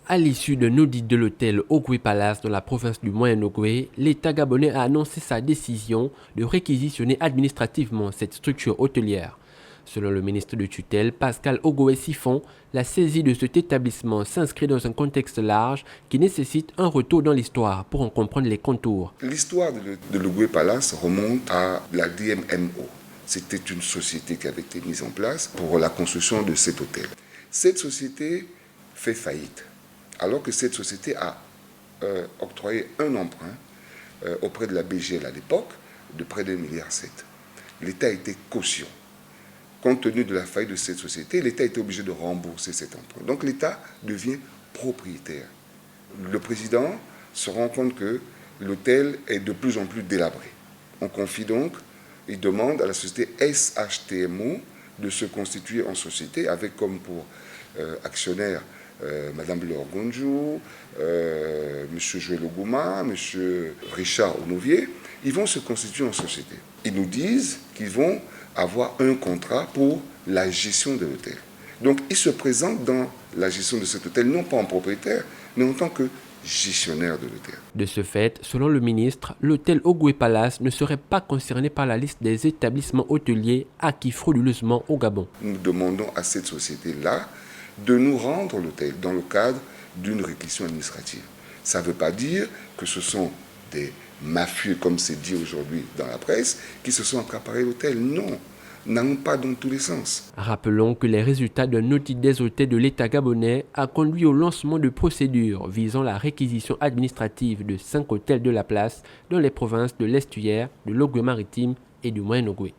À l'issue d'un audit de l'hôtel Ogoué Palace dans la province du Moyen-Ogoué, l'État gabonais a annoncé sa décision de réquisitionner administrativement cette structure hôtelière. Selon le ministre de tutelle, Pascal Ogoué-Siphon, la saisie de cet établissement s'inscrit dans un contexte large qui nécessite un retour dans l'histoire pour en comprendre les contours. L'histoire de l'Ogoué Palace remonte à la DMMO. C'était une société qui avait été mise en place pour la construction de cet hôtel. Cette société fait faillite, alors que cette société a octroyé un emprunt auprès de la BGL à l'époque de près de 1,7 milliard. L'État était caution. Compte tenu de la faillite de cette société, l'État était obligé de rembourser cet emprunt. Donc l'État devient propriétaire. Le président se rend compte que l'hôtel est de plus en plus délabré. On confie donc, il demande à la société SHTMO de se constituer en société avec comme pour actionnaires Madame Laure Gonjou, M. Joël Ogouma, M. Richard Onouvier. Ils vont se constituer en société. Ils nous disent qu'ils vont avoir un contrat pour la gestion de l'hôtel. Donc ils se présentent dans la gestion de cet hôtel, non pas en propriétaire, mais en tant que gestionnaire de l'hôtel. De ce fait, selon le ministre, l'hôtel Ogoué Palace ne serait pas concerné par la liste des établissements hôteliers acquis frauduleusement au Gabon. Nous demandons à cette société-là de nous rendre l'hôtel dans le cadre d'une réquisition administrative. Ça ne veut pas dire que ce sont des mafieux, comme c'est dit aujourd'hui dans la presse, qui se sont accaparés l'hôtel. Non, n'allons pas dans tous les sens. Rappelons que les résultats d'un audit des hôtels de l'État gabonais a conduit au lancement de procédures visant la réquisition administrative de 5 hôtels de la place dans les provinces de l'Estuaire, de l'Ogoué maritime et du Moyen-Ogoué.